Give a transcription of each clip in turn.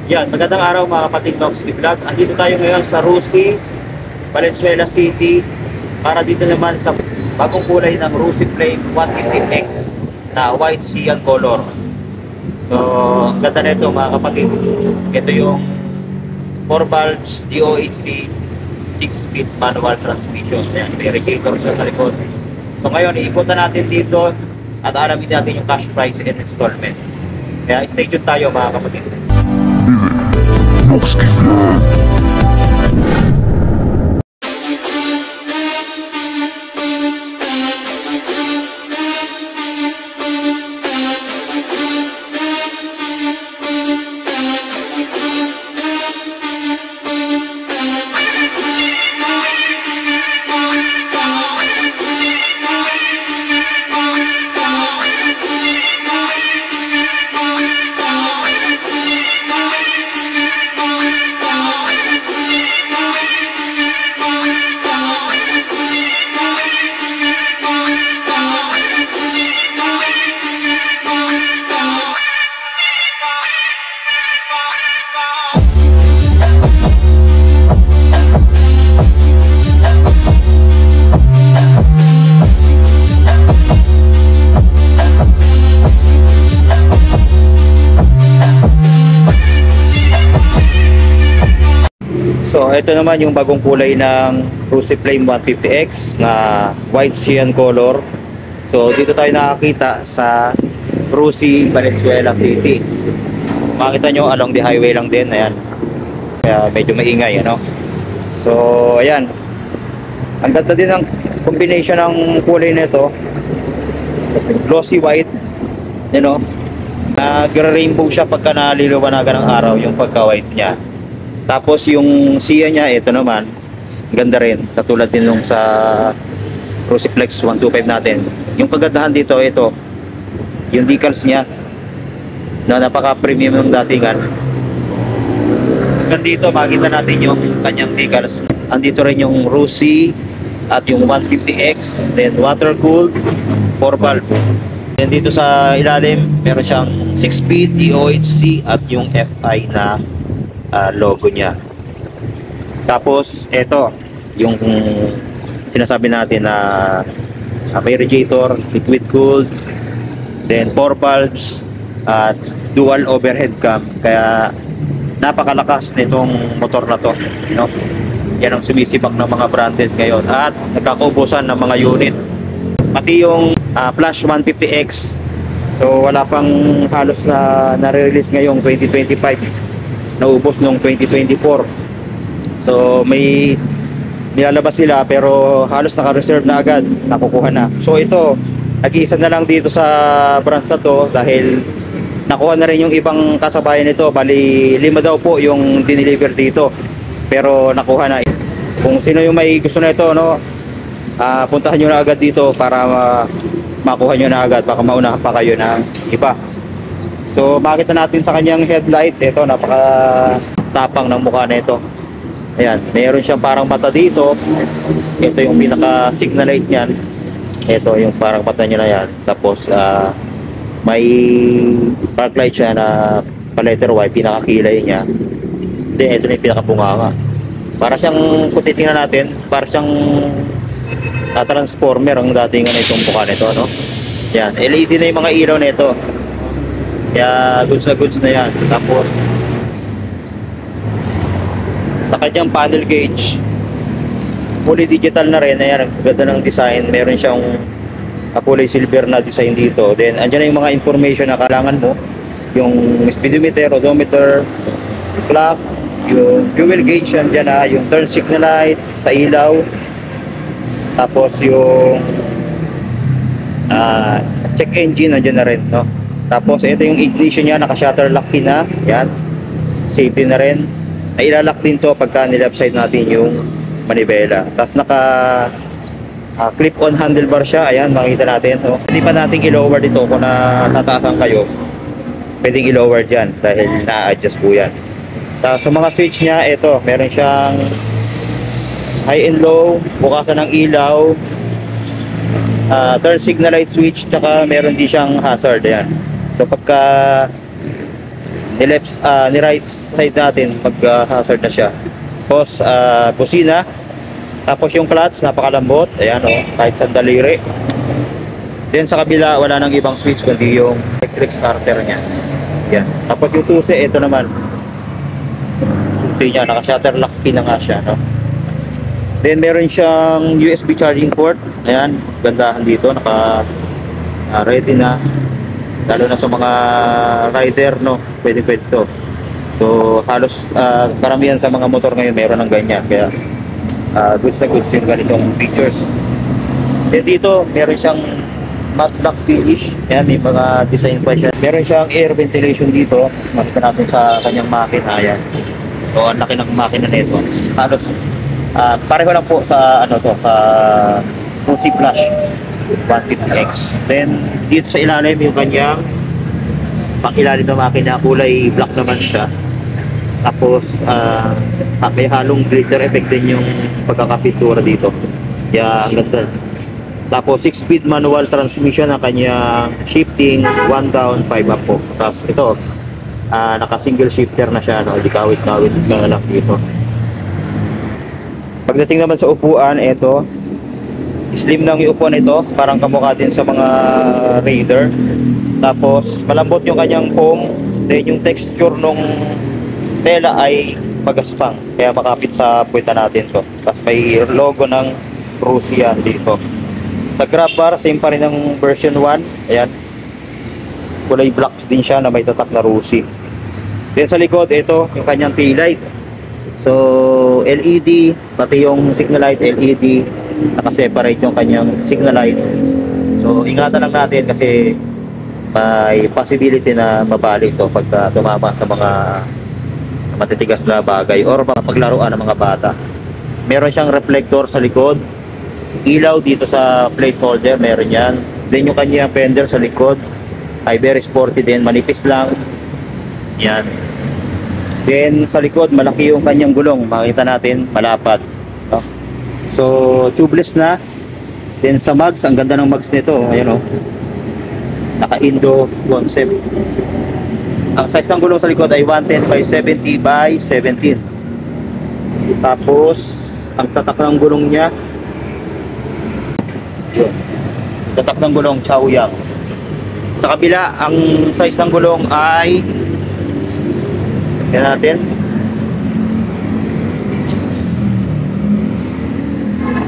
Yan, magandang araw mga kapatid Nox Vlog. Andito tayo ngayon sa Rusi, Valenzuela City para dito naman sa bagong kulay ng Rusi Flame 150X na white cyan color. So, ang ganda nito mga kapatid. Ito yung 4 valves DOHC 6-speed manual transmission. Ayan, may radiator siya sa likod. So ngayon, iikutan natin dito at alamin natin yung cash price and installment. Kaya stay tuned tayo mga kapatid. Noxky Vlog. So ito naman yung bagong kulay ng Rusi Flame 150X na white cyan color. So dito tayo nakakita sa Rusi, Valenzuela City. Makita nyo along the highway lang din, ayan. Kaya medyo maingay, ano. So ayan. Ang ganda din ng combination ng kulay nito. Glossy white, you know. Nag-rainbow siya pagka naliliwanagan ng araw yung pagka-white niya. Tapos yung siya niya, ito naman, ganda rin. Katulad din nung sa Rusiflex 125 natin. Yung kagandahan dito, ito, yung decals niya, na napaka-premium ng datingan. Hanggang dito, makita natin yung kanyang decals. Andito rin yung Rusi at yung 150X, then water-cooled, 4 valve. Then dito sa ilalim, meron siyang 6-speed DOHC at yung FI na logo niya. Tapos ito yung sinasabi natin na may radiator, liquid cooled, then 4 valves at dual overhead cam, kaya napakalakas nitong motor na to, no? Yan ang sumisibak ng mga branded ngayon at nagkakaubusan ng mga unit. Pati yung Flash 150X, so wala pang halos na nare-release ngayong 2025, naubos noong 2024. So may nilalabas sila pero halos naka-reserve na agad, nakukuha na. So ito, nag-iisa na lang dito sa branch na to dahil nakuha na rin yung ibang kasabayan nito. Bali 5 daw po yung dineliver dito, pero nakuha na. Kung sino yung may gusto na ito, no, puntahan nyo na agad dito para makuha nyo na agad, baka maunahan pa kayo ng iba. So makita natin sa kanyang headlight, ito napaka tapang ng mukha nito. Ayan, mayroon siyang parang mata dito. Ito yung pinaka signal light niyan. Ito yung parang mata niya na yan. Tapos may park light siya na pa letter Y, pinaka kilay niya. Then ito na yung pinaka bunganga. Para siyang, kung titingnan natin, para siyang transformer ang datingan na itong mukha nito, no? Yan, LED na yung mga ilaw nito. Kaya goods na yan. Tapos sa kanyang panel gauge, fully digital na rin. Ayan, ganda ng design. Meron siyang kulay silver na design dito. Then andyan na yung mga information na kailangan mo. Yung speedometer, odometer, clock, yung fuel gauge andyan na, yung turn signal light sa ilaw. Tapos yung check engine andyan na rin, no? Tapos ito yung ignition niya, naka-shutter lock pin na. Yan. Safety na rin. Nailalak din to pagka nileft side natin yung manibela. Tapos naka clip-on handlebar siya. Ayan, makikita natin. No? Hindi pa natin i-lower dito kung natataasan kayo. Pwedeng i-lower dyan dahil na-adjust po yan. Tapos sa mga switch niya, ito, meron siyang high and low, bukasan ng ilaw, turn signal light switch, tsaka meron din siyang hazard. Ayan. So pagka ni right side natin mag-hazard na siya. Tapos busina, tapos yung clutch napakalambot, ayan oh, kahit sandaliri. Then sa kabila wala nang ibang switch kundi yung electric starter niya. Yan. Tapos yung susi, ito naman. Susi niya, naka-shutter lock pin na nga siya, no? Then meron siyang USB charging port. Ayan, gandahan dito, naka ready na. Lalo na sa mga rider, no, pwede to. So halos karamihan sa mga motor ngayon meron ng ganyan, kaya goods na goods yung ganitong features. Then dito meron siyang matte black finish. Ayan, may mga design pa siya. Meron siyang air ventilation dito, makita natin sa kanyang makina. Ayan, so ang laki ng makina nito. Halos pareho lang po sa ano to, sa Rossi Flash 150X. Then dito sa ilalim yung kanyang pang-ilalim na makina, kulay black naman siya. Tapos may halong glitter effect din yung pagkakapintura dito. Kaya ang ganda. Tapos 6-speed manual transmission ang kanyang shifting, 1 down, 5 up po. Tapos ito naka single shifter na siya, no? Di kawit-kawit ka lang dito. Pagdating naman sa upuan, ito slim lang yung upuan nito, parang kamukha din sa mga Raider. Tapos malambot yung kanyang foam. Then yung texture nung tela ay magaspang, kaya makapit sa puweta natin to. Tapos may logo ng Rossi yan dito. Sa grab bar, same pa rin ng version 1. Ayan, kulay black din siya na may tatak na Rossi. Then sa likod, ito yung kanyang tail light. So LED, pati yung signal light LED, naka-separate yung kanyang signal light. So ingatan lang natin kasi may possibility na mabalik to pag tumama sa mga matitigas na bagay or paglaruan ng mga bata. Meron siyang reflector sa likod, ilaw dito sa plate holder, meron yan. Then yung kanyang fender sa likod ay very sporty din, manipis lang yan. Then sa likod malaki yung kanyang gulong, makita natin malapad, no? So tubeless na. Then sa mags, ang ganda ng mags nito, ayan oh, naka-Indo concept. Ang size ng gulong sa likod ay 110 by 70 by 17. Tapos ang tatak ng gulong niya, yun, tatak ng gulong Chaoyang. Sa kabila, ang size ng gulong ay, yan natin,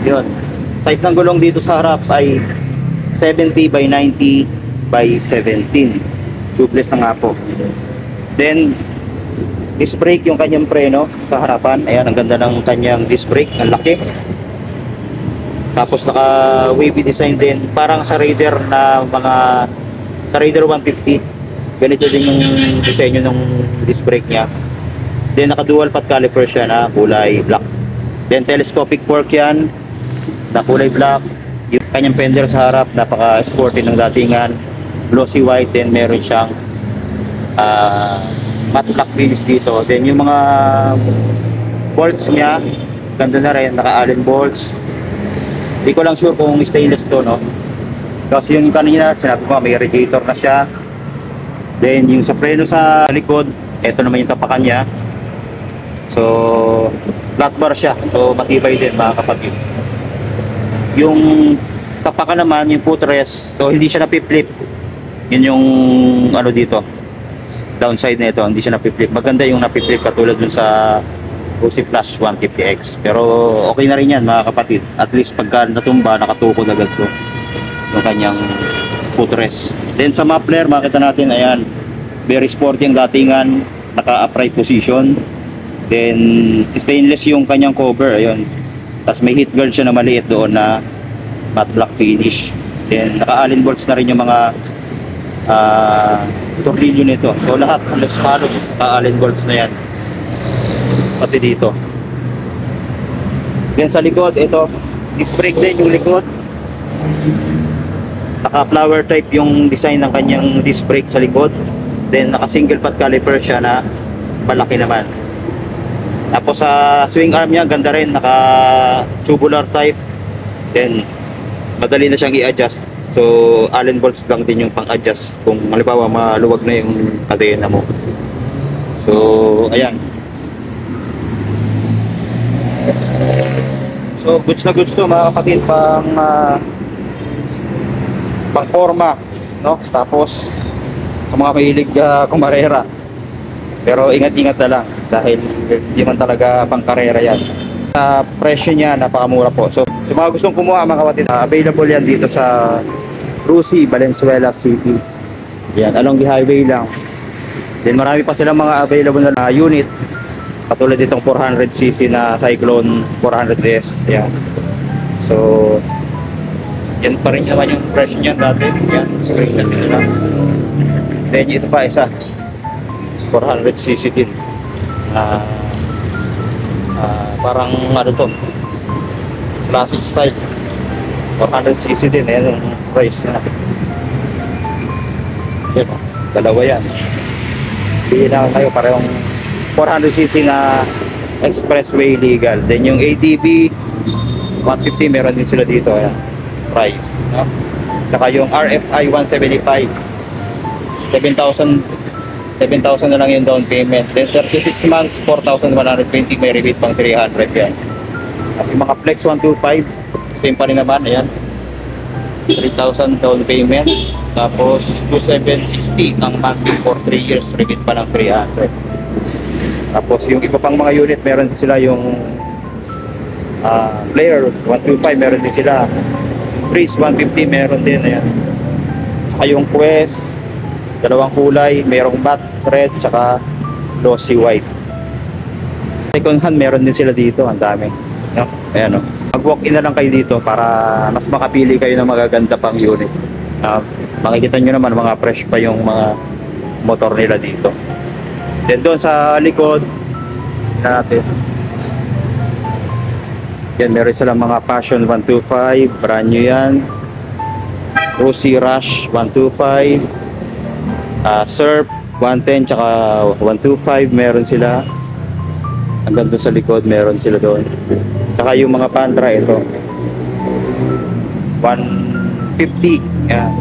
yun, size ng gulong dito sa harap ay 70 by 90 by 17. Tubeless na nga po. Then disc brake yung kanyang preno sa harapan. Ayan, ang ganda ng kanyang disc brake, ang laki. Tapos naka wavy design din, parang sa Raider na mga, sa Raider 150. Ganito din yung disenyo ng disc brake niya. Then naka dual path caliper siya na kulay black. Then telescopic fork yan na kulay black. Yung kanyang fender sa harap, napaka sporty ng datingan, glossy white. Then meron siyang matte black finish dito. Then yung mga bolts niya, ganda na rin, naka Allen bolts. Hindi ko lang sure kung stainless to, no? Kasi yung kanina sinabi ko may radiator na siya. Then yung sa preno sa likod, eto naman yung tapakan niya. So flat bar siya, so matibay din mga kapatid. Yung tapakan naman, yung footrest, so hindi siya napiflip. Yun yung ano dito, downside na ito, hindi siya napiflip. Maganda yung napiflip katulad dun sa Rossi Flash 150X. Pero okay na rin yan mga kapatid. At least pagka natumba, nakatukod agad to yung kanyang footrest. Then sa muffler, makita natin, ayan, very sporty ang datingan, naka-upright position. Then stainless yung kanyang cover, ayun. Tapos may heat guard siya na maliit doon na matte black finish. Then naka-Allen bolts na rin yung mga tornilyo nito. So lahat halos naka-Allen bolts na yan, pati dito. Then sa likod, ito disc brake din yung likod, naka flower type yung design ng kanyang disc brake sa likod. Then naka single path caliper siya na malaki naman. Tapos sa swing arm niya, ganda rin, naka tubular type. Then madali na siyang i-adjust. So Allen bolts lang din yung pang-adjust kung halimbawa maluwag na yung kadena mo. So, ayan. So, goods na goods to mga kapatid, pang forma, no? Tapos sa mga mahilig kumarera. Pero ingat-ingat na lang dahil hindi man talaga pang karera yan. Presyo niya napakamura po. So, sa mga gustong kumuha mga kapatid, available yan dito sa Rusi, Valenzuela City. Yan, along the highway lang. Then marami pa silang mga available na unit. Katulad itong 400cc na Cyclone 400S. Yan. So, yan pa rin naman yung presyo niyan dati. Yan, screenshot nila. Then ito pa isa. 400cc din. Parang ano to, classic style. 400cc din. Ayan yung price na. Yan, dalawa yan. Hindi na kayo parehong 400cc na expressway legal. Then yung ATV 150 meron din sila dito. Ayan, price, no? Saka yung RFI 175 7,000 na lang yung down payment. Then 36 months 4,120, may rebate pang 300 yan. Kasi mga Flex 125 same pa rin naman. Ayan, 3,000 down payment, tapos 2,760 ang monthly for 3 years, rebate pa ng 300. Tapos yung iba pang mga unit meron din sila, yung Player 125 meron din sila, Breeze 150 meron din. Ayan, saka yung Quest dalawang kulay, merong matte red tsaka glossy white. Second hand meron din sila dito, ang dami, no? Ayan, no? Mag-walk in na lang kayo dito para mas makapili kayo ng magaganda pang unit. Makikita nyo naman mga fresh pa yung mga motor nila dito. Then doon sa likod na natin, yan, meron silang mga Passion 125, brand new yan. Rusi Rush 125, Surf 110 tsaka 125 meron sila. Hanggang doon sa likod meron sila doon. Tsaka yung mga Pantra ito 150, yan.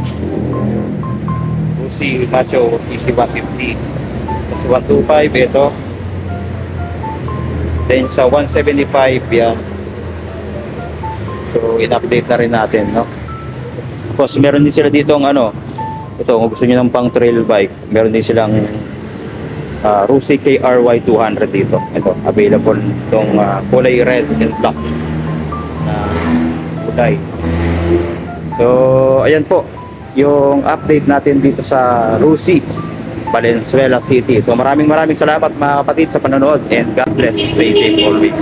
Rusi Macho TC 150. Tapos 125 ito. Then sa 175 yan. So in-update na rin natin, no? Tapos meron din sila dito ang ano, ito kung gusto niyo ng pang trail bike, meron din silang Rusi KRY 200 dito. Ito, available itong kulay red and black na kulay. So, ayan po yung update natin dito sa Rusi, Valenzuela City. So, maraming salamat mga kapatid sa panonood, and God bless. Stay safe always.